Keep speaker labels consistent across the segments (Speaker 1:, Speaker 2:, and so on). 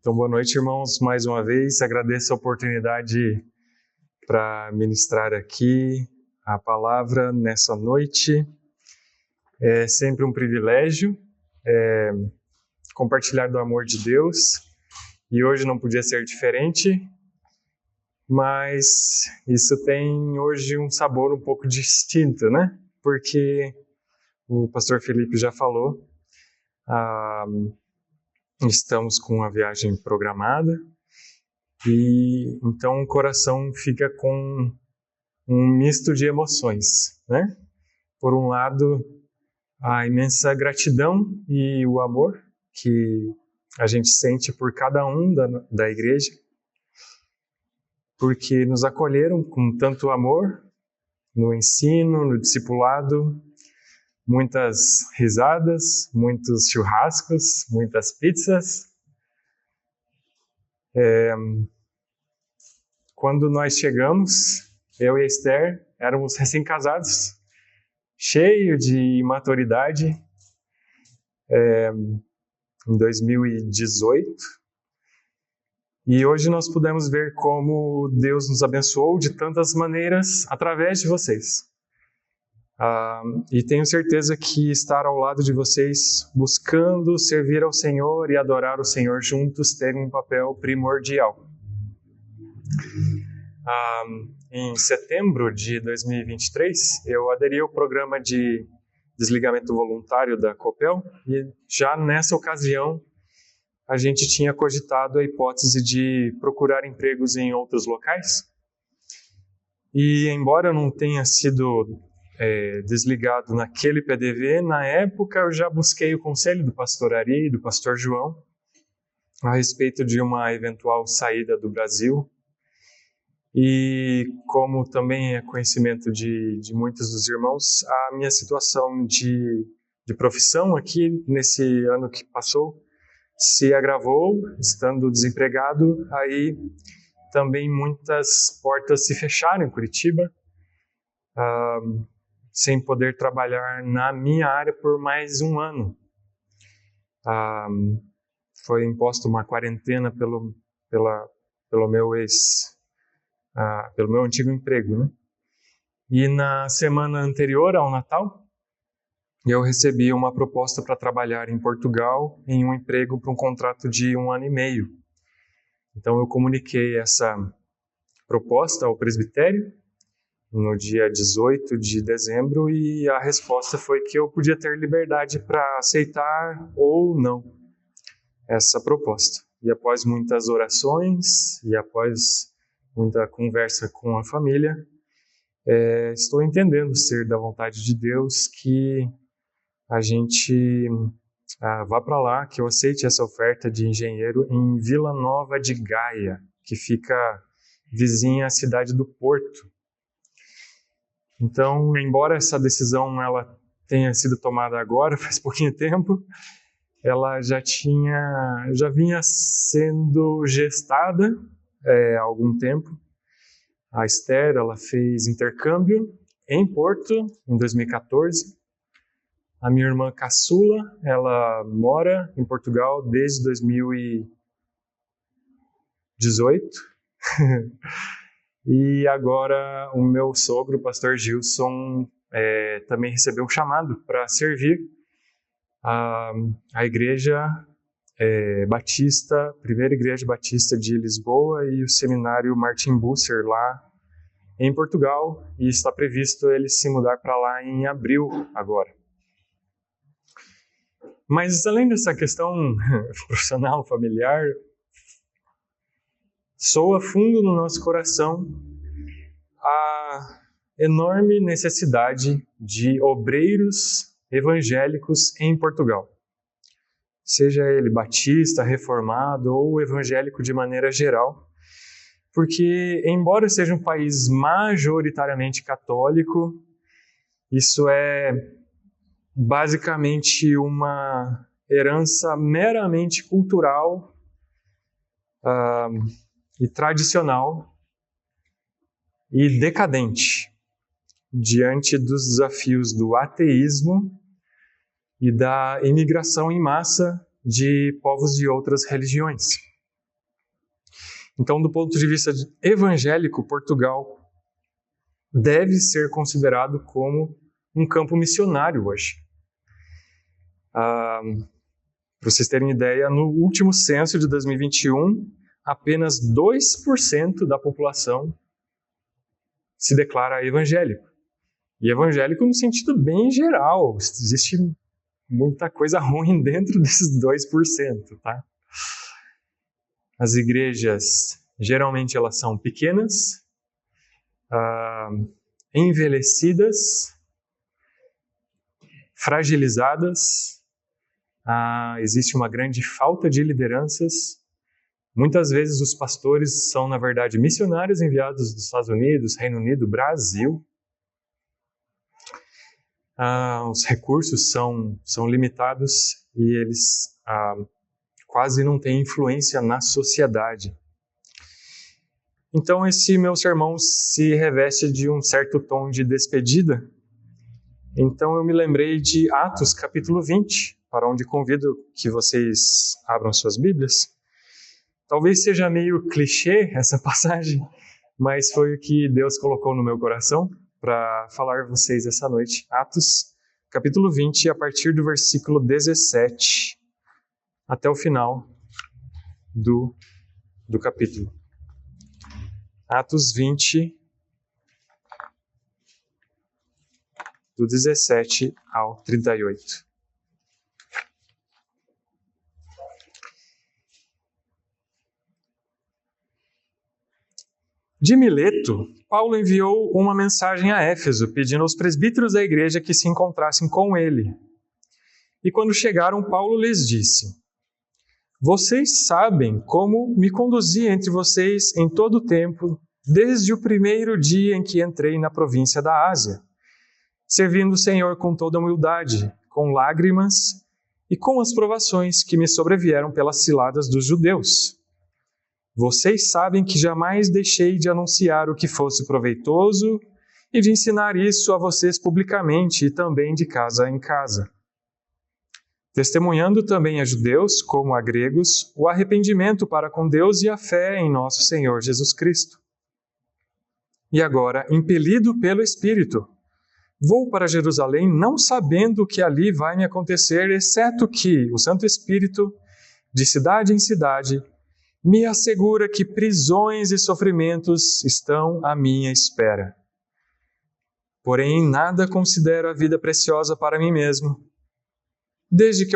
Speaker 1: Então, boa noite, irmãos, mais uma vez. Agradeço a oportunidade para ministrar aqui a palavra nessa noite. É sempre um privilégio compartilhar do amor de Deus, e hoje não podia ser diferente, mas isso tem hoje um sabor um pouco distinto, né? Porque o pastor Felipe já falou, estamos com a viagem programada, e então o coração fica com um misto de emoções, né? Por um lado, a imensa gratidão e o amor que a gente sente por cada um da igreja, porque nos acolheram com tanto amor no ensino, no discipulado, muitas risadas, muitos churrascos, muitas pizzas. Quando nós chegamos, eu e a Esther éramos recém-casados, cheio de imaturidade, em 2018. E hoje nós pudemos ver como Deus nos abençoou de tantas maneiras através de vocês. E tenho certeza que estar ao lado de vocês, buscando servir ao Senhor e adorar o Senhor juntos, tem um papel primordial. Em setembro de 2023, eu aderi ao programa de desligamento voluntário da Copel, e já nessa ocasião a gente tinha cogitado a hipótese de procurar empregos em outros locais. E embora eu não tenha sido desligado naquele PDV, na época eu já busquei o conselho do pastor Ari e do pastor João a respeito de uma eventual saída do Brasil. E como também é conhecimento de muitos dos irmãos, a minha situação de profissão aqui nesse ano que passou se agravou, estando desempregado. Aí também muitas portas se fecharam em Curitiba, sem poder trabalhar na minha área por mais um ano. Foi imposta uma quarentena pelo meu antigo emprego, né? E na semana anterior ao Natal, eu recebi uma proposta para trabalhar em Portugal em um emprego para um contrato de 1 ano e meio. Então eu comuniquei essa proposta ao presbitério no dia 18 de dezembro, e a resposta foi que eu podia ter liberdade para aceitar ou não essa proposta. E após muitas orações e após muita conversa com a família, estou entendendo ser da vontade de Deus que a gente vá para lá, que eu aceite essa oferta de engenheiro em Vila Nova de Gaia, que fica vizinha à cidade do Porto. Então, embora essa decisão ela tenha sido tomada agora, faz pouquinho tempo, ela já vinha sendo gestada há algum tempo. A Esther, ela fez intercâmbio em Porto em 2014. A minha irmã caçula, ela mora em Portugal desde 2018. E agora o meu sogro, o pastor Gilson, também recebeu um chamado para servir a igreja Batista, primeira igreja batista de Lisboa, e o seminário Martin Bucer lá em Portugal, e está previsto ele se mudar para lá em abril agora. Mas além dessa questão profissional, familiar, soa fundo no nosso coração a enorme necessidade de obreiros evangélicos em Portugal. Seja ele batista, reformado ou evangélico de maneira geral, porque embora seja um país majoritariamente católico, isso é basicamente uma herança meramente cultural e tradicional e decadente diante dos desafios do ateísmo e da imigração em massa de povos de outras religiões. Então, do ponto de vista evangélico, Portugal deve ser considerado como um campo missionário hoje. Para vocês terem ideia, no último censo de 2021, apenas 2% da população se declara evangélico. E evangélico no sentido bem geral. Existe muita coisa ruim dentro desses 2%, tá? As igrejas, geralmente, elas são pequenas, envelhecidas, fragilizadas, existe uma grande falta de lideranças. Muitas vezes os pastores são, na verdade, missionários enviados dos Estados Unidos, Reino Unido, Brasil. Os recursos são limitados e eles quase não têm influência na sociedade. Então esse meu sermão se reveste de um certo tom de despedida. Então eu me lembrei de Atos capítulo 20, para onde convido que vocês abram suas Bíblias. Talvez seja meio clichê essa passagem, mas foi o que Deus colocou no meu coração para falar a vocês essa noite. Atos capítulo 20, a partir do versículo 17 até o final do capítulo. Atos 20, do 17 ao 38. De Mileto, Paulo enviou uma mensagem a Éfeso, pedindo aos presbíteros da igreja que se encontrassem com ele. E quando chegaram, Paulo lhes disse: Vocês sabem como me conduzi entre vocês em todo o tempo, desde o primeiro dia em que entrei na província da Ásia, servindo o Senhor com toda humildade, com lágrimas e com as provações que me sobrevieram pelas ciladas dos judeus. Vocês sabem que jamais deixei de anunciar o que fosse proveitoso e de ensinar isso a vocês publicamente e também de casa em casa, testemunhando também a judeus, como a gregos, o arrependimento para com Deus e a fé em nosso Senhor Jesus Cristo. E agora, impelido pelo Espírito, vou para Jerusalém não sabendo o que ali vai me acontecer, exceto que o Santo Espírito, de cidade em cidade, me assegura que prisões e sofrimentos estão à minha espera. Porém, em nada considero a vida preciosa para mim mesmo, desde que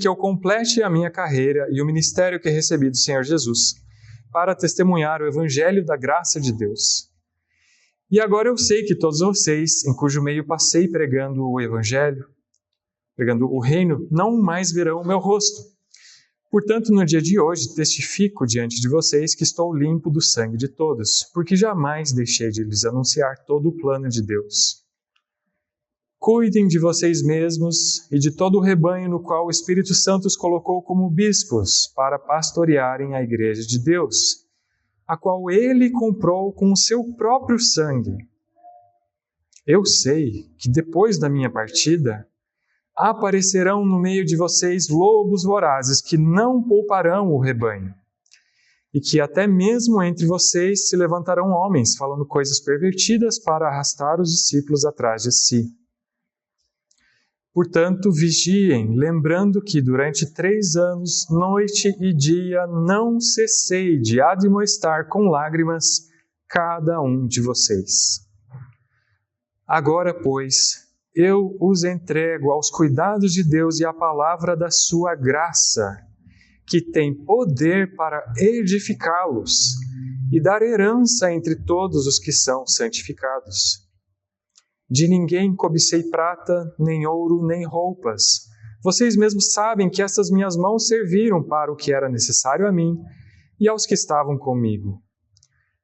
Speaker 1: eu complete a minha carreira e o ministério que recebi do Senhor Jesus, para testemunhar o Evangelho da graça de Deus. E agora eu sei que todos vocês, em cujo meio passei pregando o Evangelho, pregando o reino, não mais verão o meu rosto. Portanto, no dia de hoje, testifico diante de vocês que estou limpo do sangue de todos, porque jamais deixei de lhes anunciar todo o plano de Deus. Cuidem de vocês mesmos e de todo o rebanho no qual o Espírito Santo os colocou como bispos para pastorearem a igreja de Deus, a qual ele comprou com o seu próprio sangue. Eu sei que depois da minha partida, aparecerão no meio de vocês lobos vorazes que não pouparão o rebanho, e que até mesmo entre vocês se levantarão homens falando coisas pervertidas para arrastar os discípulos atrás de si. Portanto, vigiem, lembrando que durante 3 anos, noite e dia, não cessei de admoestar com lágrimas cada um de vocês. Agora, pois, eu os entrego aos cuidados de Deus e à palavra da sua graça, que tem poder para edificá-los e dar herança entre todos os que são santificados. De ninguém cobicei prata, nem ouro, nem roupas. Vocês mesmos sabem que essas minhas mãos serviram para o que era necessário a mim e aos que estavam comigo.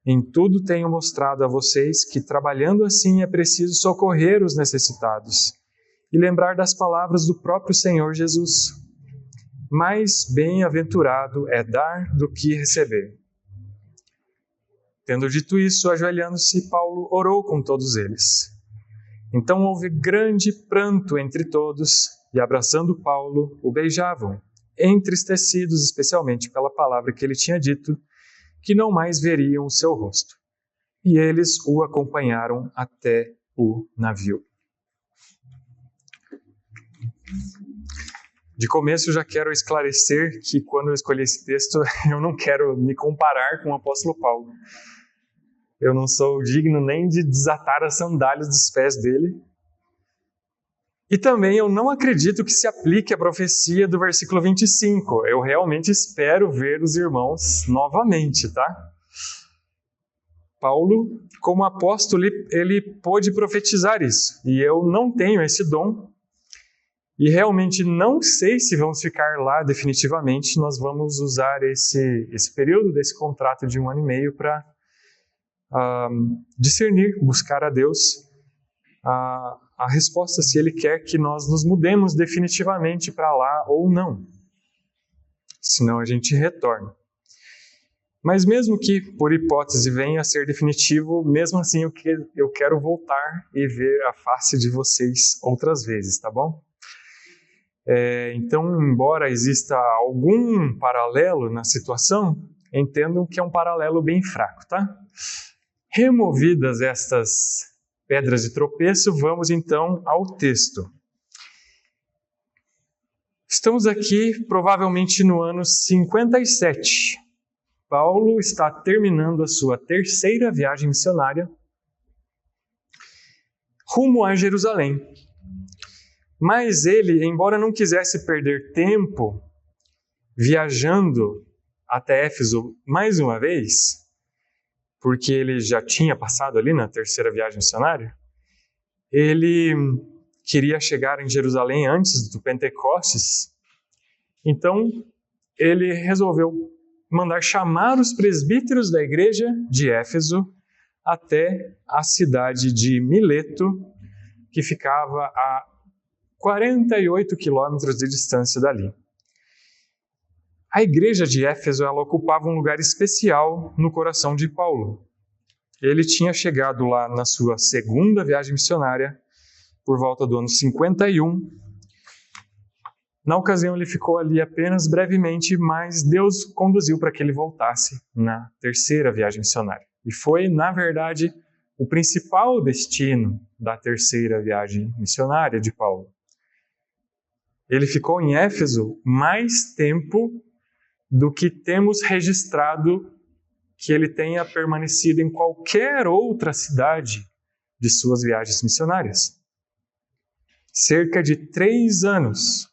Speaker 1: Em tudo tenho mostrado a vocês que, trabalhando assim, é preciso socorrer os necessitados e lembrar das palavras do próprio Senhor Jesus. Mais bem-aventurado é dar do que receber. Tendo dito isso, ajoelhando-se, Paulo orou com todos eles. Então houve grande pranto entre todos, e, abraçando Paulo, o beijavam, entristecidos especialmente pela palavra que ele tinha dito, que não mais veriam o seu rosto. E eles o acompanharam até o navio. De começo, já quero esclarecer que quando eu escolhi esse texto, eu não quero me comparar com o apóstolo Paulo. Eu não sou digno nem de desatar as sandálias dos pés dele. E também eu não acredito que se aplique a profecia do versículo 25. Eu realmente espero ver os irmãos novamente, tá? Paulo, como apóstolo, ele pôde profetizar isso. E eu não tenho esse dom. E realmente não sei se vamos ficar lá definitivamente. Nós vamos usar esse período desse contrato de 1 ano e meio para discernir, buscar a Deus a resposta, se Ele quer que nós nos mudemos definitivamente para lá ou não. Senão a gente retorna. Mas mesmo que, por hipótese, venha a ser definitivo, mesmo assim eu quero voltar e ver a face de vocês outras vezes, tá bom? Então, embora exista algum paralelo na situação, entendam que é um paralelo bem fraco, tá? Removidas estas pedras de tropeço, vamos então ao texto. Estamos aqui provavelmente no ano 57. Paulo está terminando a sua terceira viagem missionária rumo a Jerusalém. Mas ele, embora não quisesse perder tempo viajando até Éfeso mais uma vez, porque ele já tinha passado ali na terceira viagem missionária, ele queria chegar em Jerusalém antes do Pentecostes. Então, ele resolveu mandar chamar os presbíteros da igreja de Éfeso até a cidade de Mileto, que ficava a 48 quilômetros de distância dali. A igreja de Éfeso ela ocupava um lugar especial no coração de Paulo. Ele tinha chegado lá na sua segunda viagem missionária, por volta do ano 51. Na ocasião, ele ficou ali apenas brevemente, mas Deus conduziu para que ele voltasse na terceira viagem missionária. E foi, na verdade, o principal destino da terceira viagem missionária de Paulo. Ele ficou em Éfeso mais tempo do que temos registrado que ele tenha permanecido em qualquer outra cidade de suas viagens missionárias. Cerca de 3 anos,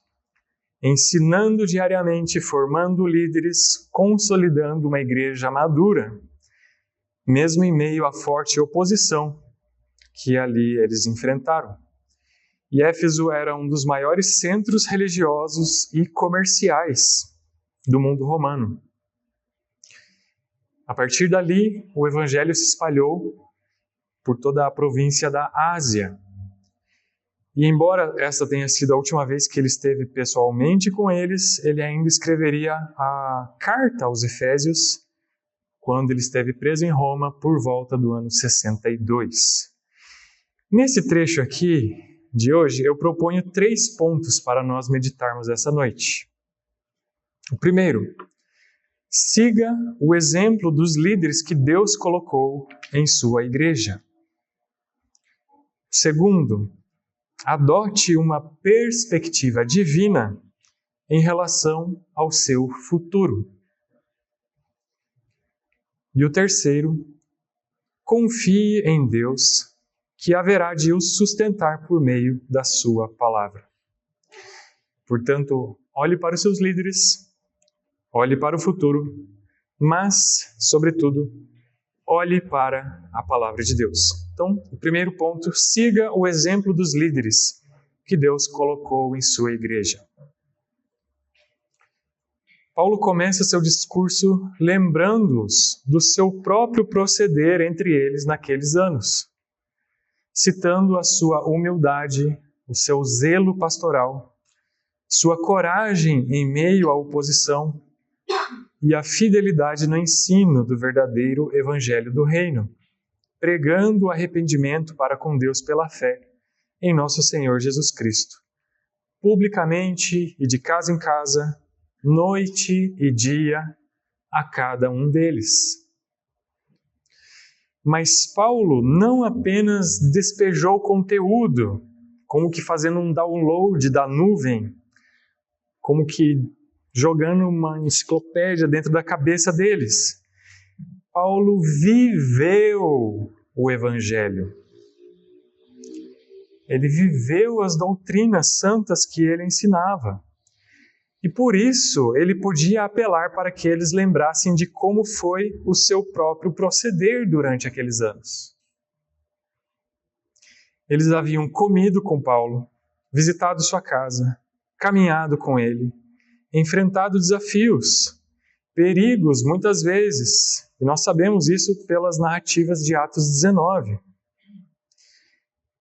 Speaker 1: ensinando diariamente, formando líderes, consolidando uma igreja madura, mesmo em meio à forte oposição que ali eles enfrentaram. E Éfeso era um dos maiores centros religiosos e comerciais do mundo romano. A partir dali, o evangelho se espalhou por toda a província da Ásia. E embora essa tenha sido a última vez que ele esteve pessoalmente com eles, ele ainda escreveria a carta aos Efésios quando ele esteve preso em Roma por volta do ano 62. Nesse trecho aqui de hoje, eu proponho 3 pontos para nós meditarmos essa noite. O primeiro, siga o exemplo dos líderes que Deus colocou em sua igreja. O segundo, adote uma perspectiva divina em relação ao seu futuro. E o terceiro, confie em Deus, que haverá de os sustentar por meio da sua palavra. Portanto, olhe para os seus líderes, olhe para o futuro, mas, sobretudo, olhe para a palavra de Deus. Então, o primeiro ponto, siga o exemplo dos líderes que Deus colocou em sua igreja. Paulo começa seu discurso lembrando-os do seu próprio proceder entre eles naqueles anos, citando a sua humildade, o seu zelo pastoral, sua coragem em meio à oposição e a fidelidade no ensino do verdadeiro evangelho do reino, pregando o arrependimento para com Deus pela fé em nosso Senhor Jesus Cristo, publicamente e de casa em casa, noite e dia, a cada um deles. Mas Paulo não apenas despejou conteúdo, como que fazendo um download da nuvem, como que jogando uma enciclopédia dentro da cabeça deles. Paulo viveu o Evangelho. Ele viveu as doutrinas santas que ele ensinava. E por isso ele podia apelar para que eles lembrassem de como foi o seu próprio proceder durante aqueles anos. Eles haviam comido com Paulo, visitado sua casa, caminhado com ele, enfrentado desafios, perigos muitas vezes, e nós sabemos isso pelas narrativas de Atos 19.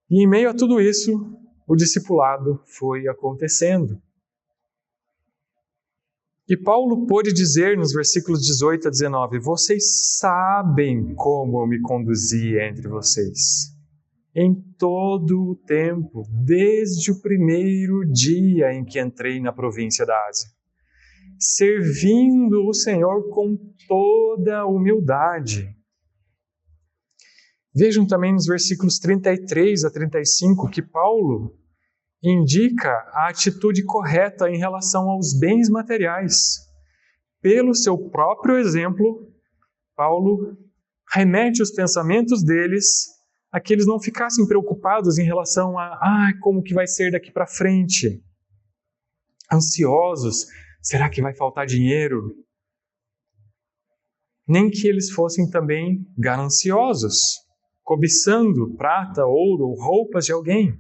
Speaker 1: E em meio a tudo isso, o discipulado foi acontecendo. E Paulo pôde dizer nos versículos 18 a 19, vocês sabem como eu me conduzi entre vocês, em todo o tempo, desde o primeiro dia em que entrei na província da Ásia, servindo o Senhor com toda a humildade. Vejam também nos versículos 33 a 35 que Paulo indica a atitude correta em relação aos bens materiais. Pelo seu próprio exemplo, Paulo remete os pensamentos deles a que eles não ficassem preocupados em relação a como que vai ser daqui para frente. Ansiosos, será que vai faltar dinheiro? Nem que eles fossem também gananciosos, cobiçando prata, ouro ou roupas de alguém.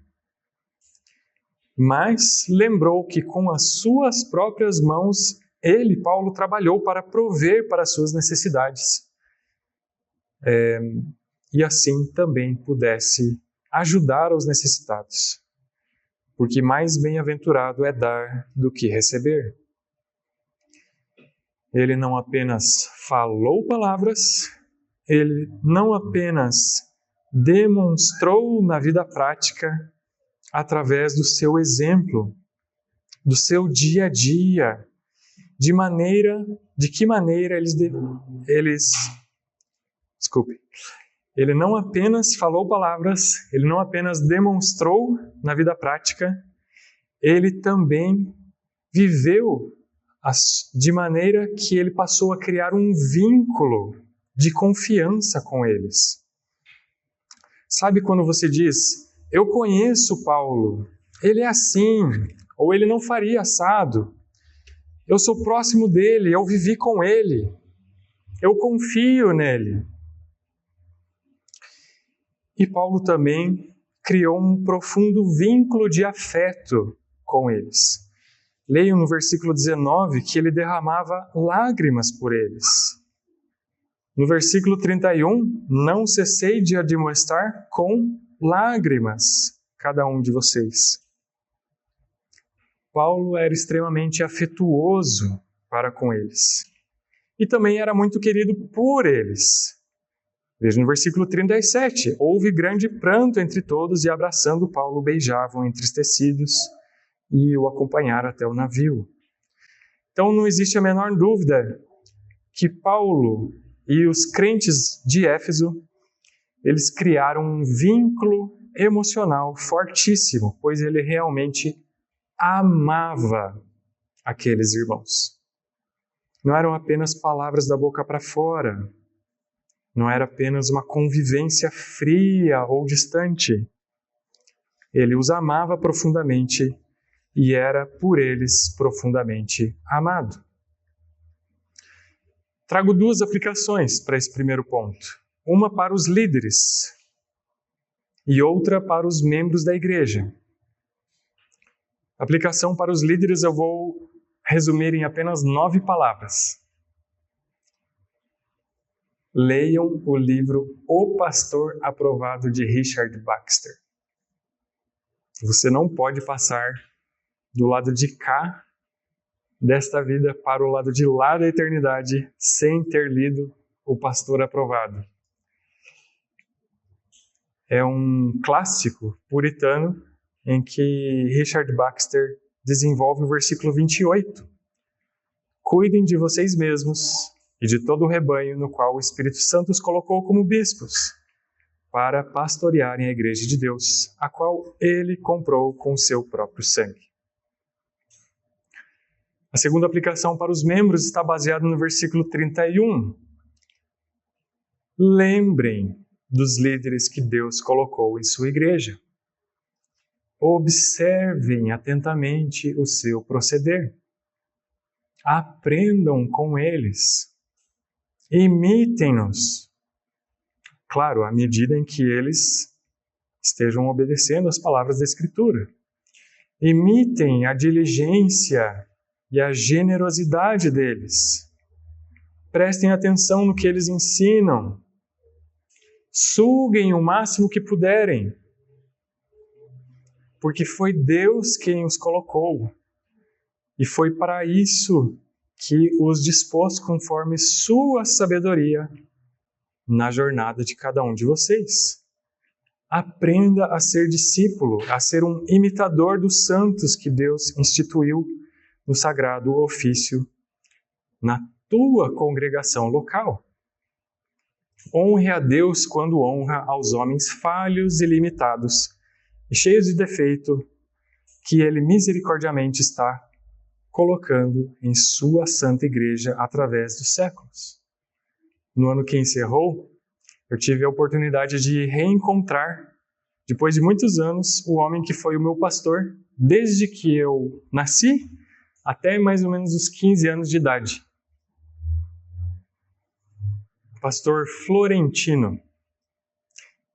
Speaker 1: Mas lembrou que com as suas próprias mãos, ele, Paulo, trabalhou para prover para as suas necessidades. E assim também pudesse ajudar os necessitados. Porque mais bem-aventurado é dar do que receber. Ele não apenas falou palavras, ele não apenas demonstrou na vida prática, através do seu exemplo, do seu dia a dia, de que maneira ele não apenas falou palavras, ele não apenas demonstrou na vida prática, ele também viveu de maneira que ele passou a criar um vínculo de confiança com eles. Sabe quando você diz, eu conheço Paulo, ele é assim, ou ele não faria assado. Eu sou próximo dele, eu vivi com ele, eu confio nele. E Paulo também criou um profundo vínculo de afeto com eles. Leiam no versículo 19 que ele derramava lágrimas por eles. No versículo 31, não cessei de admoestar com lágrimas cada um de vocês. Paulo era extremamente afetuoso para com eles. E também era muito querido por eles. Veja no versículo 37, houve grande pranto entre todos e abraçando Paulo beijavam entristecidos e o acompanharam até o navio. Então não existe a menor dúvida que Paulo e os crentes de Éfeso, eles criaram um vínculo emocional fortíssimo, pois ele realmente amava aqueles irmãos. Não eram apenas palavras da boca para fora, não era apenas uma convivência fria ou distante. Ele os amava profundamente e era por eles profundamente amado. Trago duas aplicações para esse primeiro ponto. Uma para os líderes e outra para os membros da igreja. A aplicação para os líderes eu vou resumir em apenas 9 palavras. Leiam o livro O Pastor Aprovado de Richard Baxter. Você não pode passar do lado de cá desta vida para o lado de lá da eternidade sem ter lido O Pastor Aprovado. É um clássico puritano em que Richard Baxter desenvolve o versículo 28. Cuidem de vocês mesmos e de todo o rebanho no qual o Espírito Santo os colocou como bispos, para pastorearem a igreja de Deus, a qual ele comprou com o seu próprio sangue. A segunda aplicação para os membros está baseada no versículo 31. Lembrem dos líderes que Deus colocou em sua igreja. Observem atentamente o seu proceder. Aprendam com eles. Imitem-nos. Claro, à medida em que eles estejam obedecendo às palavras da Escritura. Imitem a diligência e a generosidade deles. Prestem atenção no que eles ensinam. Suguem o máximo que puderem. Porque foi Deus quem os colocou. E foi para isso que os dispôs conforme sua sabedoria na jornada de cada um de vocês. Aprenda a ser discípulo, a ser um imitador dos santos que Deus instituiu no sagrado ofício na tua congregação local. Honre a Deus quando honra aos homens falhos e limitados e cheios de defeito que Ele misericordiamente está colocando em sua santa igreja através dos séculos. No ano que encerrou, eu tive a oportunidade de reencontrar, depois de muitos anos, o homem que foi o meu pastor desde que eu nasci até mais ou menos os 15 anos de idade. Pastor Florentino.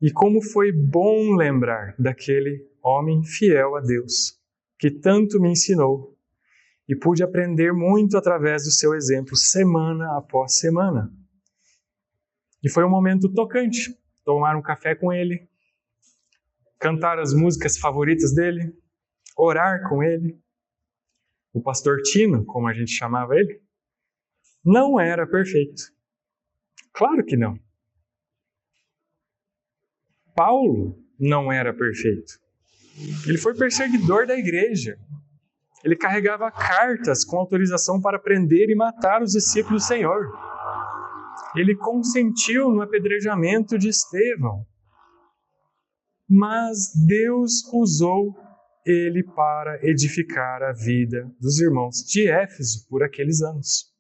Speaker 1: E como foi bom lembrar daquele homem fiel a Deus, que tanto me ensinou, e pude aprender muito através do seu exemplo, semana após semana. E foi um momento tocante, tomar um café com ele, cantar as músicas favoritas dele, orar com ele. O pastor Tino, como a gente chamava ele, não era perfeito. Claro que não. Paulo não era perfeito. Ele foi perseguidor da igreja. Ele carregava cartas com autorização para prender e matar os discípulos do Senhor. Ele consentiu no apedrejamento de Estevão. Mas Deus usou ele para edificar a vida dos irmãos de Éfeso por aqueles anos.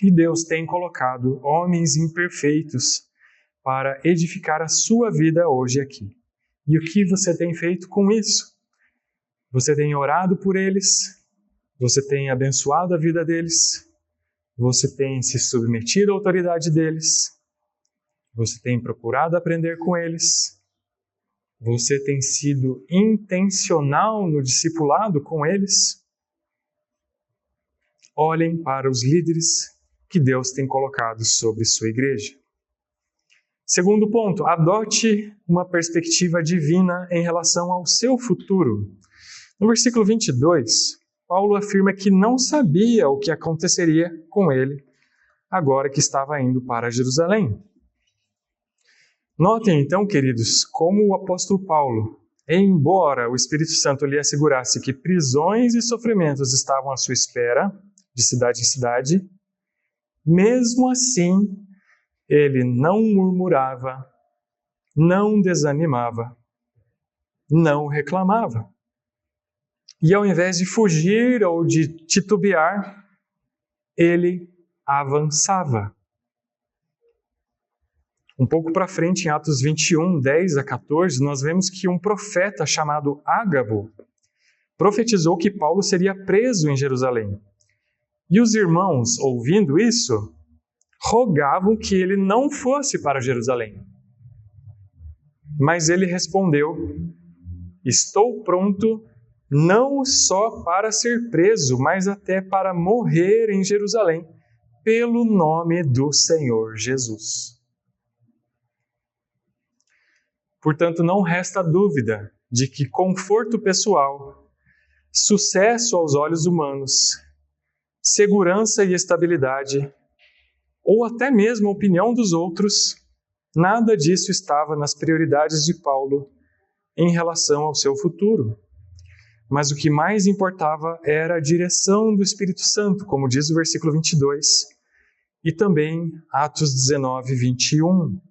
Speaker 1: E Deus tem colocado homens imperfeitos para edificar a sua vida hoje aqui. E o que você tem feito com isso? Você tem orado por eles? Você tem abençoado a vida deles? Você tem se submetido à autoridade deles? Você tem procurado aprender com eles? Você tem sido intencional no discipulado com eles? Olhem para os líderes que Deus tem colocado sobre sua igreja. Segundo ponto, adote uma perspectiva divina em relação ao seu futuro. No versículo 22, Paulo afirma que não sabia o que aconteceria com ele agora que estava indo para Jerusalém. Notem então, queridos, como o apóstolo Paulo, embora o Espírito Santo lhe assegurasse que prisões e sofrimentos estavam à sua espera, de cidade em cidade, mesmo assim, ele não murmurava, não desanimava, não reclamava. E ao invés de fugir ou de titubear, ele avançava. Um pouco para frente, em Atos 21, 10 a 14, nós vemos que um profeta chamado Ágabo profetizou que Paulo seria preso em Jerusalém. E os irmãos, ouvindo isso, rogavam que ele não fosse para Jerusalém. Mas ele respondeu: estou pronto não só para ser preso, mas até para morrer em Jerusalém, pelo nome do Senhor Jesus. Portanto, não resta dúvida de que conforto pessoal, sucesso aos olhos humanos, segurança e estabilidade, ou até mesmo a opinião dos outros, nada disso estava nas prioridades de Paulo em relação ao seu futuro. mas o que mais importava era a direção do Espírito Santo, como diz o versículo 22, e também Atos 19, 21.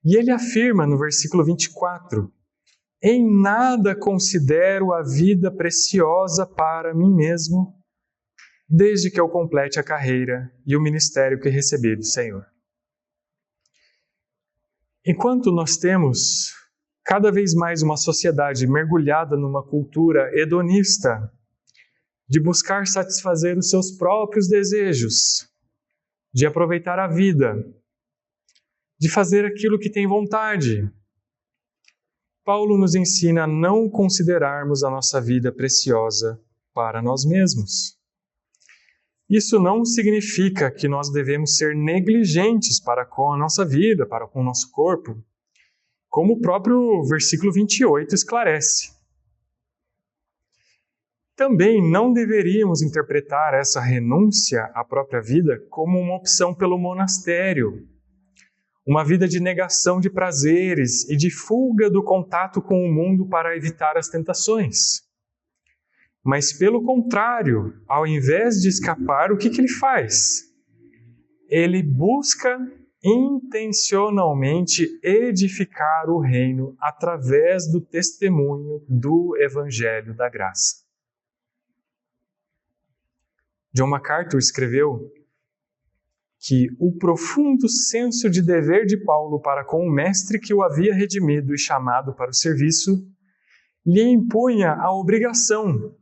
Speaker 1: E ele afirma no versículo 24, em nada considero a vida preciosa para mim mesmo, desde que eu complete a carreira e o ministério que recebi do Senhor. Enquanto nós temos cada vez mais uma sociedade mergulhada numa cultura hedonista, de buscar satisfazer os seus próprios desejos, de aproveitar a vida, de fazer aquilo que tem vontade, Paulo nos ensina a não considerarmos a nossa vida preciosa para nós mesmos. Isso não significa que nós devemos ser negligentes para com a nossa vida, para com o nosso corpo, como o próprio versículo 28 esclarece. Também não deveríamos interpretar essa renúncia à própria vida como uma opção pelo monastério, uma vida de negação de prazeres e de fuga do contato com o mundo para evitar as tentações. Mas, pelo contrário, ao invés de escapar, o que ele faz? Ele busca intencionalmente edificar o reino através do testemunho do Evangelho da Graça. John MacArthur escreveu que o profundo senso de dever de Paulo para com o mestre que o havia redimido e chamado para o serviço lhe impunha a obrigação,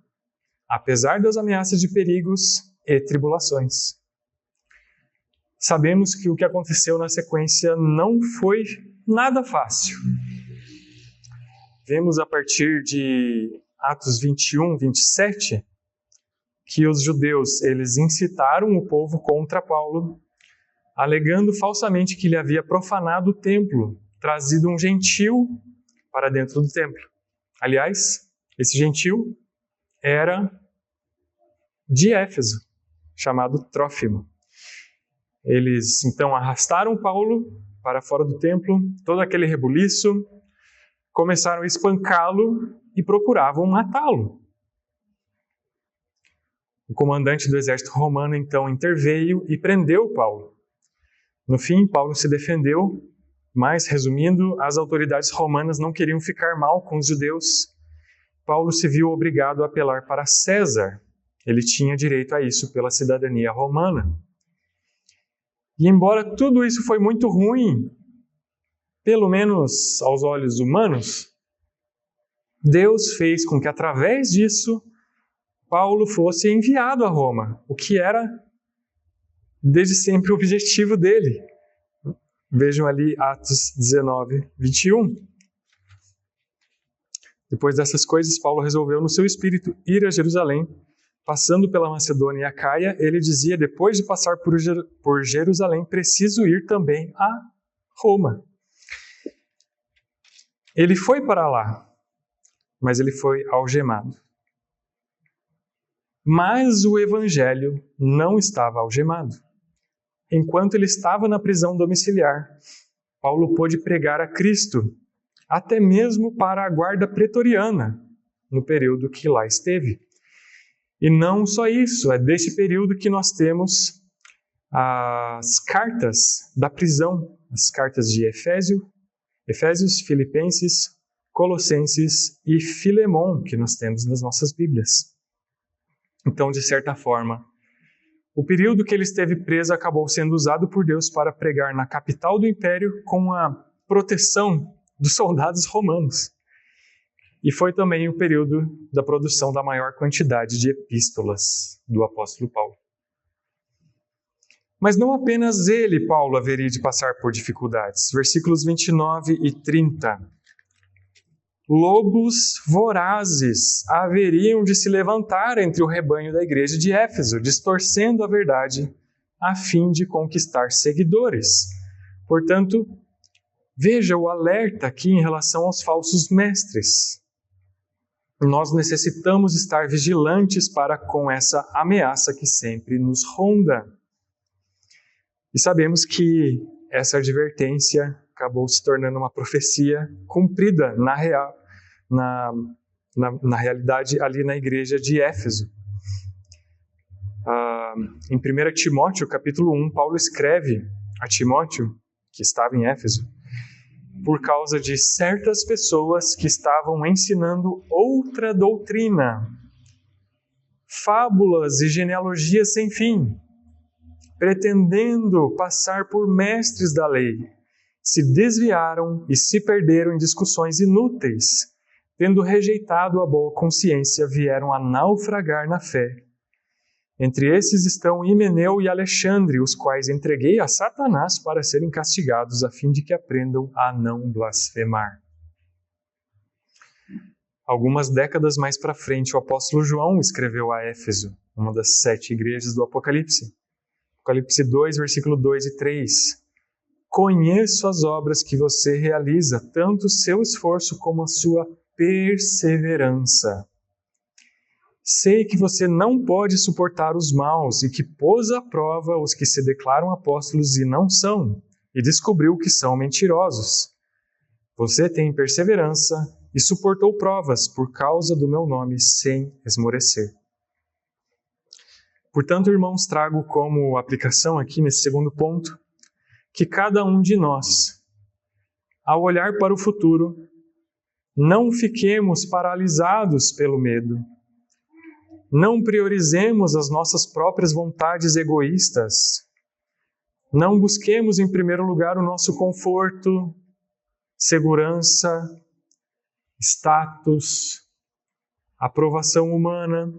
Speaker 1: apesar das ameaças de perigos e tribulações. Sabemos que o que aconteceu na sequência não foi nada fácil. Vemos a partir de Atos 21, 27, que os judeus eles incitaram o povo contra Paulo, alegando falsamente que ele havia profanado o templo, trazido um gentil para dentro do templo. Aliás, esse gentil era de Éfeso, chamado Trófimo. Eles, então, arrastaram Paulo para fora do templo, todo aquele rebuliço, começaram a espancá-lo e procuravam matá-lo. O comandante do exército romano, então, interveio e prendeu Paulo. No fim, Paulo se defendeu, mas, resumindo, as autoridades romanas não queriam ficar mal com os judeus. Paulo se viu obrigado a apelar para César. Ele tinha direito a isso pela cidadania romana. E embora tudo isso foi muito ruim, pelo menos aos olhos humanos, Deus fez com que, através disso, Paulo fosse enviado a Roma, o que era desde sempre o objetivo dele. Vejam ali Atos 19, 21. Depois dessas coisas, Paulo resolveu no seu espírito ir a Jerusalém. Passando pela Macedônia e Acaia, ele dizia, depois de passar por Jerusalém, preciso ir também a Roma. Ele foi para lá, mas ele foi algemado. Mas o evangelho não estava algemado. Enquanto ele estava na prisão domiciliar, Paulo pôde pregar a Cristo, até mesmo para a guarda pretoriana, no período que lá esteve. E não só isso, é desse período que nós temos as cartas da prisão, as cartas de Efésios, Filipenses, Colossenses e Filemon, que nós temos nas nossas Bíblias. Então, de certa forma, o período que ele esteve preso acabou sendo usado por Deus para pregar na capital do império com a proteção dos soldados romanos. E foi também o período da produção da maior quantidade de epístolas do apóstolo Paulo. Mas não apenas ele, Paulo, haveria de passar por dificuldades. Versículos 29 e 30. Lobos vorazes haveriam de se levantar entre o rebanho da igreja de Éfeso, distorcendo a verdade, a fim de conquistar seguidores. Portanto, veja o alerta aqui em relação aos falsos mestres. Nós necessitamos estar vigilantes para com essa ameaça que sempre nos ronda. E sabemos que essa advertência acabou se tornando uma profecia cumprida, na real, na realidade ali na igreja de Éfeso. Em 1 Timóteo, capítulo 1, Paulo escreve a Timóteo, que estava em Éfeso, por causa de certas pessoas que estavam ensinando outra doutrina, fábulas e genealogias sem fim, pretendendo passar por mestres da lei, se desviaram e se perderam em discussões inúteis, tendo rejeitado a boa consciência, vieram a naufragar na fé. Entre esses estão Himeneu e Alexandre, os quais entreguei a Satanás para serem castigados, a fim de que aprendam a não blasfemar. Algumas décadas mais para frente, o apóstolo João escreveu a Éfeso, uma das 7 igrejas do Apocalipse. Apocalipse 2, versículo 2 e 3. Conheço as obras que você realiza, tanto o seu esforço como a sua perseverança. Sei que você não pode suportar os maus e que pôs à prova os que se declaram apóstolos e não são, e descobriu que são mentirosos. Você tem perseverança e suportou provas por causa do meu nome sem esmorecer. Portanto, irmãos, trago como aplicação aqui nesse segundo ponto que cada um de nós, ao olhar para o futuro, não fiquemos paralisados pelo medo. Não priorizemos as nossas próprias vontades egoístas. Não busquemos em primeiro lugar o nosso conforto, segurança, status, aprovação humana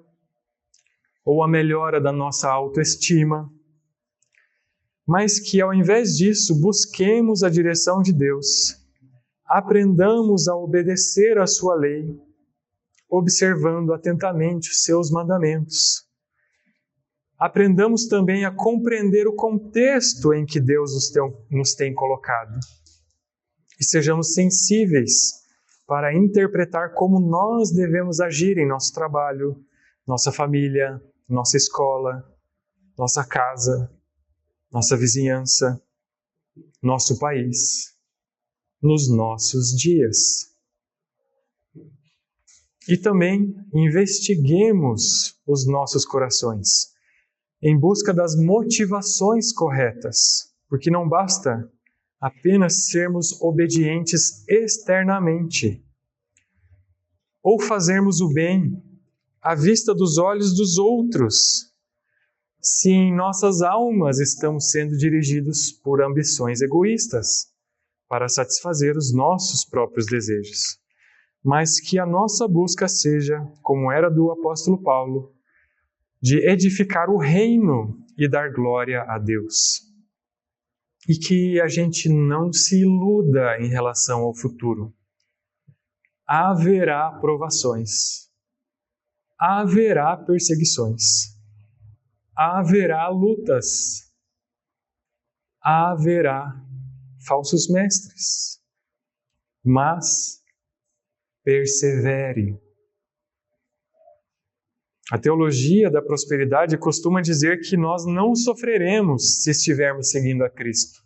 Speaker 1: ou a melhora da nossa autoestima. Mas que ao invés disso busquemos a direção de Deus, aprendamos a obedecer à sua lei, observando atentamente os seus mandamentos. Aprendamos também a compreender o contexto em que Deus nos tem colocado. E sejamos sensíveis para interpretar como nós devemos agir em nosso trabalho, nossa família, nossa escola, nossa casa, nossa vizinhança, nosso país, nos nossos dias. E também investiguemos os nossos corações em busca das motivações corretas, porque não basta apenas sermos obedientes externamente ou fazermos o bem à vista dos olhos dos outros, se em nossas almas estamos sendo dirigidos por ambições egoístas para satisfazer os nossos próprios desejos. Mas que a nossa busca seja, como era do apóstolo Paulo, de edificar o reino e dar glória a Deus. E que a gente não se iluda em relação ao futuro. Haverá provações, haverá perseguições, haverá lutas, haverá falsos mestres, mas persevere. A teologia da prosperidade costuma dizer que nós não sofreremos se estivermos seguindo a Cristo.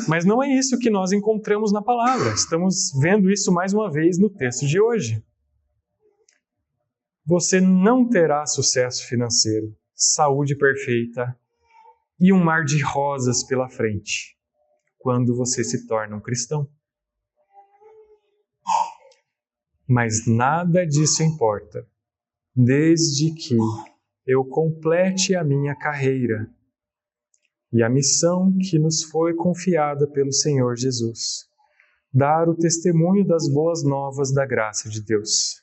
Speaker 1: Mas não é isso que nós encontramos na palavra. Estamos vendo isso mais uma vez no texto de hoje. Você não terá sucesso financeiro, saúde perfeita e um mar de rosas pela frente quando você se torna um cristão. Mas nada disso importa, desde que eu complete a minha carreira e a missão que nos foi confiada pelo Senhor Jesus, dar o testemunho das boas novas da graça de Deus.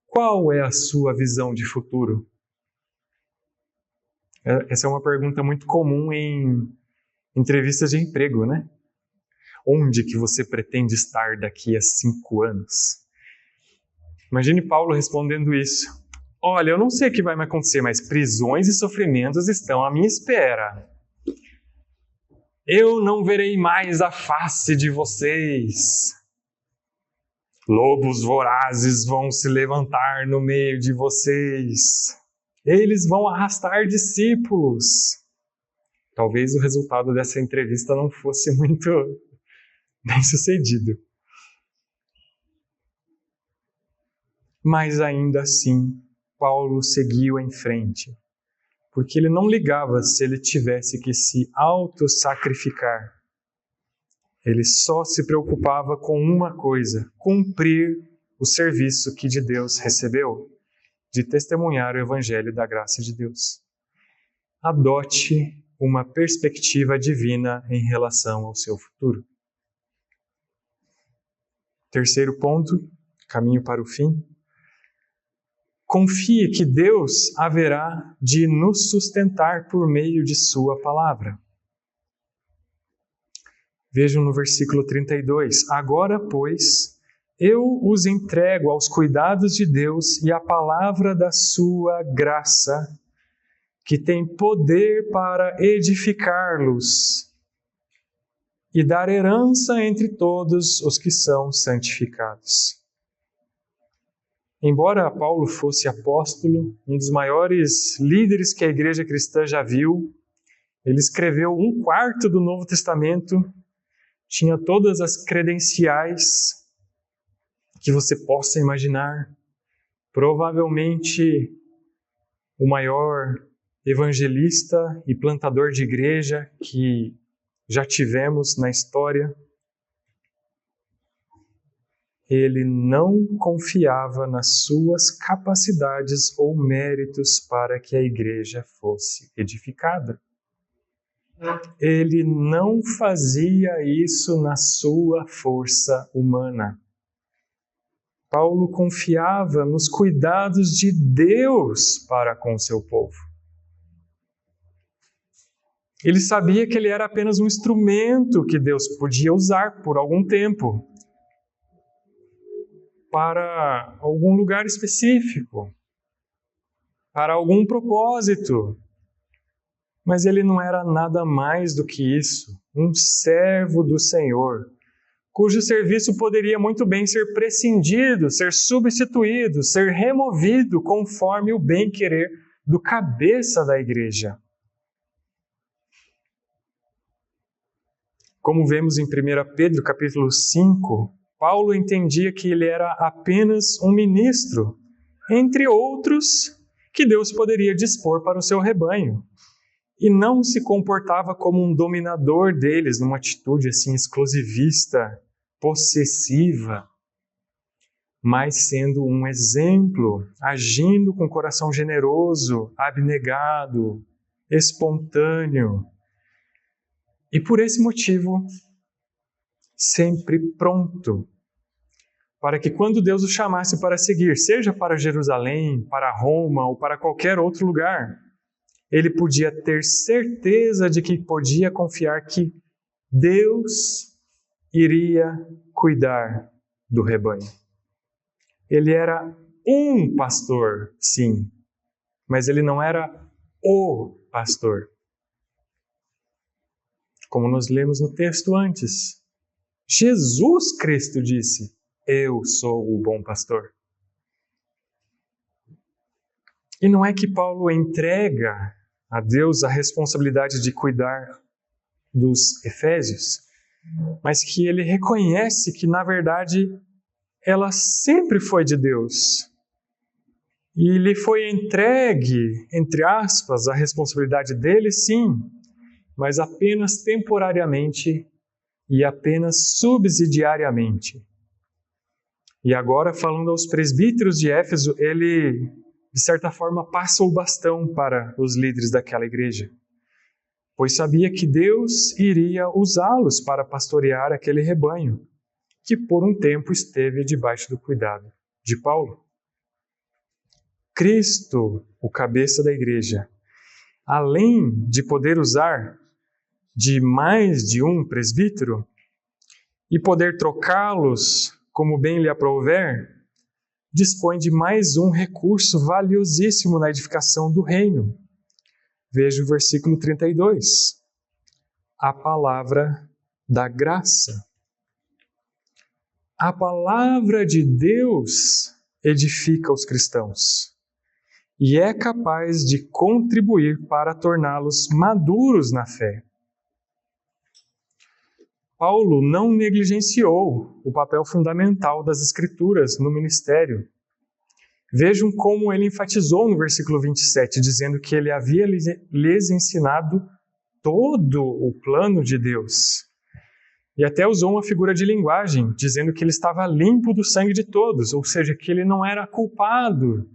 Speaker 1: Qual é a sua visão de futuro? Essa é uma pergunta muito comum em entrevistas de emprego, né? Onde que você pretende estar daqui a 5 anos? Imagine Paulo respondendo isso. Olha, eu não sei o que vai me acontecer, mas prisões e sofrimentos estão à minha espera. Eu não verei mais a face de vocês. Lobos vorazes vão se levantar no meio de vocês. Eles vão arrastar discípulos. Talvez o resultado dessa entrevista não fosse muito bem sucedido. Mas ainda assim, Paulo seguiu em frente, porque ele não ligava se ele tivesse que se auto-sacrificar. Ele só se preocupava com uma coisa: cumprir o serviço que de Deus recebeu, de testemunhar o evangelho da graça de Deus. Adote uma perspectiva divina em relação ao seu futuro. Terceiro ponto, caminho para o fim. Confie que Deus haverá de nos sustentar por meio de sua palavra. Vejam no versículo 32. Agora, pois, eu os entrego aos cuidados de Deus e à palavra da sua graça, que tem poder para edificar-los e dar herança entre todos os que são santificados. Embora Paulo fosse apóstolo, um dos maiores líderes que a igreja cristã já viu, ele escreveu 1/4 do Novo Testamento, tinha todas as credenciais que você possa imaginar. Provavelmente o maior evangelista e plantador de igreja que já tivemos na história. Ele não confiava nas suas capacidades ou méritos para que a igreja fosse edificada. Ele não fazia isso na sua força humana. Paulo confiava nos cuidados de Deus para com seu povo. Ele sabia que ele era apenas um instrumento que Deus podia usar por algum tempo para algum lugar específico, para algum propósito. Mas ele não era nada mais do que isso, um servo do Senhor, cujo serviço poderia muito bem ser prescindido, ser substituído, ser removido conforme o bem-querer do cabeça da igreja. Como vemos em 1 Pedro capítulo 5, Paulo entendia que ele era apenas um ministro, entre outros, que Deus poderia dispor para o seu rebanho. E não se comportava como um dominador deles, numa atitude assim exclusivista, possessiva, mas sendo um exemplo, agindo com coração generoso, abnegado, espontâneo. E por esse motivo, sempre pronto, para que quando Deus o chamasse para seguir, seja para Jerusalém, para Roma ou para qualquer outro lugar, ele podia ter certeza de que podia confiar que Deus iria cuidar do rebanho. Ele era um pastor, sim, mas ele não era o pastor. Como nós lemos no texto antes, Jesus Cristo disse: eu sou o bom pastor. E não é que Paulo entrega a Deus a responsabilidade de cuidar dos efésios, mas que ele reconhece que, na verdade, ela sempre foi de Deus. E lhe foi entregue, entre aspas, a responsabilidade dele, sim, mas apenas temporariamente e apenas subsidiariamente. E agora, falando aos presbíteros de Éfeso, ele, de certa forma, passa o bastão para os líderes daquela igreja, pois sabia que Deus iria usá-los para pastorear aquele rebanho, que por um tempo esteve debaixo do cuidado de Paulo. Cristo, o cabeça da igreja, além de poder usar de mais de um presbítero e poder trocá-los como bem lhe aprouver, dispõe de mais um recurso valiosíssimo na edificação do reino. Veja o versículo 32. A palavra da graça. A palavra de Deus edifica os cristãos e é capaz de contribuir para torná-los maduros na fé. Paulo não negligenciou o papel fundamental das Escrituras no ministério. Vejam como ele enfatizou no versículo 27, dizendo que ele havia lhes ensinado todo o plano de Deus. E até usou uma figura de linguagem, dizendo que ele estava limpo do sangue de todos, ou seja, que ele não era culpado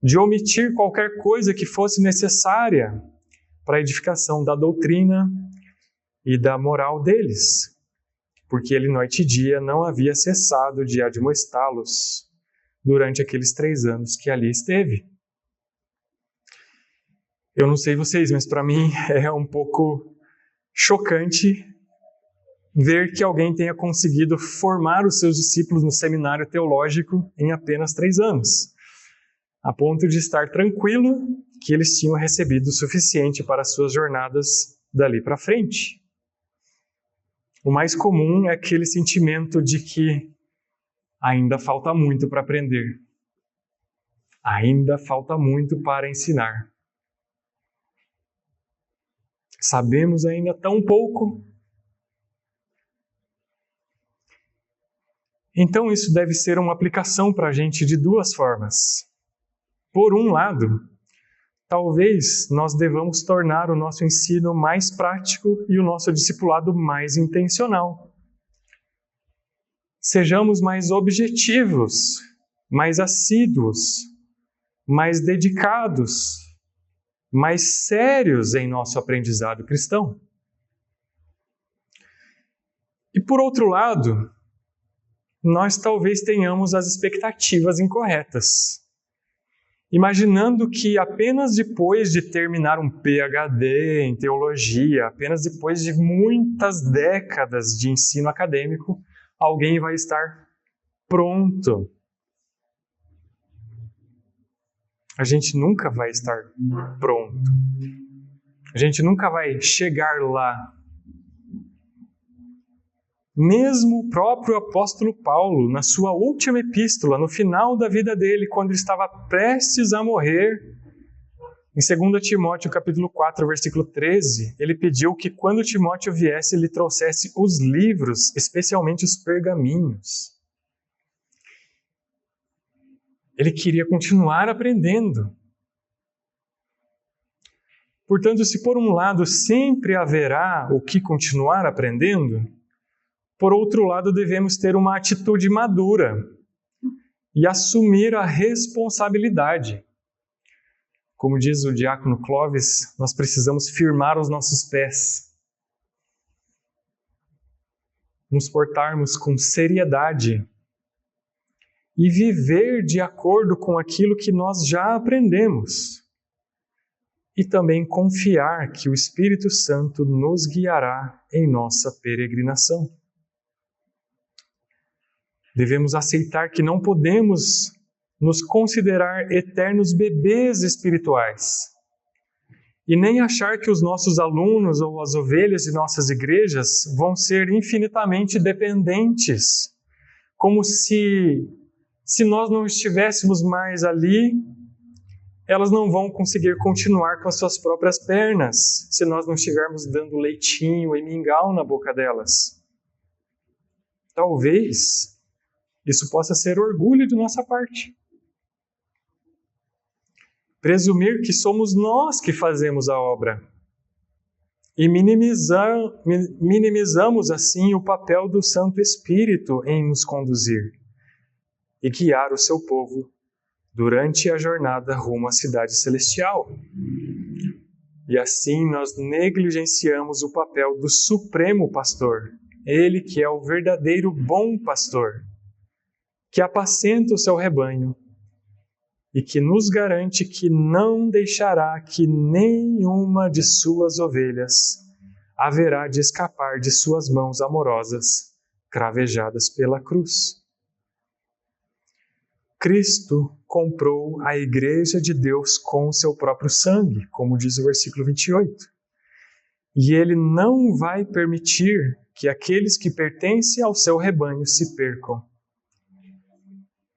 Speaker 1: de omitir qualquer coisa que fosse necessária para a edificação da doutrina e da moral deles, porque ele noite e dia não havia cessado de admoestá-los durante aqueles 3 anos que ali esteve. Eu não sei vocês, mas para mim é um pouco chocante ver que alguém tenha conseguido formar os seus discípulos no seminário teológico em apenas 3 anos, a ponto de estar tranquilo que eles tinham recebido o suficiente para as suas jornadas dali para frente. O mais comum é aquele sentimento de que ainda falta muito para aprender, ainda falta muito para ensinar. Sabemos ainda tão pouco. Então isso deve ser uma aplicação para a gente de 2 formas. Por um lado, talvez nós devamos tornar o nosso ensino mais prático e o nosso discipulado mais intencional. Sejamos mais objetivos, mais assíduos, mais dedicados, mais sérios em nosso aprendizado cristão. E por outro lado, nós talvez tenhamos as expectativas incorretas, imaginando que apenas depois de terminar um PhD em teologia, apenas depois de muitas décadas de ensino acadêmico, alguém vai estar pronto. A gente nunca vai estar pronto. A gente nunca vai chegar lá. Mesmo o próprio apóstolo Paulo, na sua última epístola, no final da vida dele, quando ele estava prestes a morrer, em 2 Timóteo capítulo 4, versículo 13, ele pediu que quando Timóteo viesse, ele trouxesse os livros, especialmente os pergaminhos. Ele queria continuar aprendendo. Portanto, se por um lado sempre haverá o que continuar aprendendo, por outro lado, devemos ter uma atitude madura e assumir a responsabilidade. Como diz o diácono Clóvis, nós precisamos firmar os nossos pés, nos portarmos com seriedade e viver de acordo com aquilo que nós já aprendemos. E também confiar que o Espírito Santo nos guiará em nossa peregrinação. Devemos aceitar que não podemos nos considerar eternos bebês espirituais e nem achar que os nossos alunos ou as ovelhas de nossas igrejas vão ser infinitamente dependentes, como se nós não estivéssemos mais ali, elas não vão conseguir continuar com as suas próprias pernas, se nós não estivermos dando leitinho e mingau na boca delas. Talvez isso possa ser orgulho de nossa parte. Presumir que somos nós que fazemos a obra. E minimizamos assim o papel do Santo Espírito em nos conduzir e guiar o seu povo durante a jornada rumo à cidade celestial. E assim nós negligenciamos o papel do Supremo Pastor, ele que é o verdadeiro bom pastor, que apacenta o seu rebanho e que nos garante que não deixará que nenhuma de suas ovelhas haverá de escapar de suas mãos amorosas, cravejadas pela cruz. Cristo comprou a igreja de Deus com o seu próprio sangue, como diz o versículo 28. E ele não vai permitir que aqueles que pertencem ao seu rebanho se percam.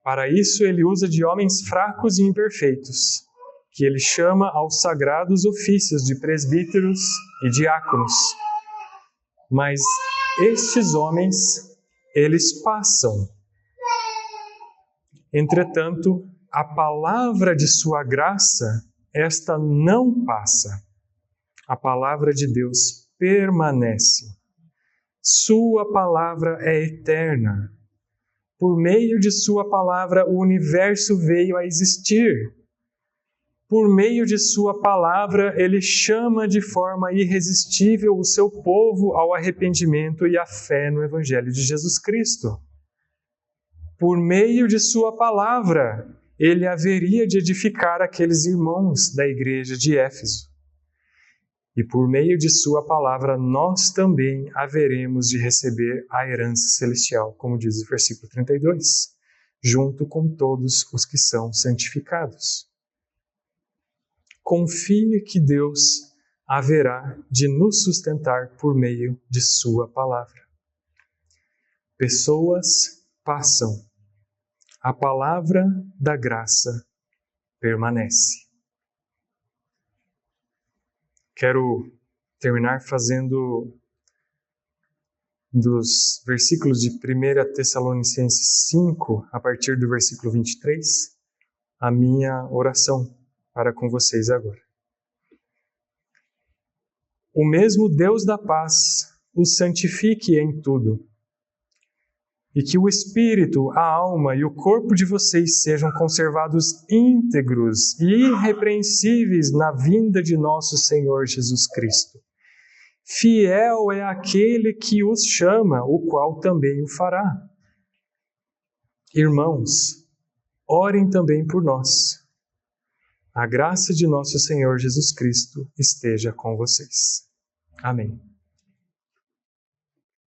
Speaker 1: Para isso, ele usa de homens fracos e imperfeitos, que ele chama aos sagrados ofícios de presbíteros e diáconos. Mas estes homens, eles passam. Entretanto, a palavra de sua graça, esta não passa. A palavra de Deus permanece. Sua palavra é eterna. Por meio de sua palavra, o universo veio a existir. Por meio de sua palavra, ele chama de forma irresistível o seu povo ao arrependimento e à fé no Evangelho de Jesus Cristo. Por meio de sua palavra, ele haveria de edificar aqueles irmãos da igreja de Éfeso. E por meio de sua palavra, nós também haveremos de receber a herança celestial, como diz o versículo 32, junto com todos os que são santificados. Confie que Deus haverá de nos sustentar por meio de sua palavra. Pessoas passam, a palavra da graça permanece. Quero terminar fazendo dos versículos de 1 Tessalonicenses 5, a partir do versículo 23, a minha oração para com vocês agora. O mesmo Deus da paz os santifique em tudo, e que o espírito, a alma e o corpo de vocês sejam conservados íntegros e irrepreensíveis na vinda de nosso Senhor Jesus Cristo. Fiel é aquele que os chama, o qual também o fará. Irmãos, orem também por nós. A graça de nosso Senhor Jesus Cristo esteja com vocês. Amém.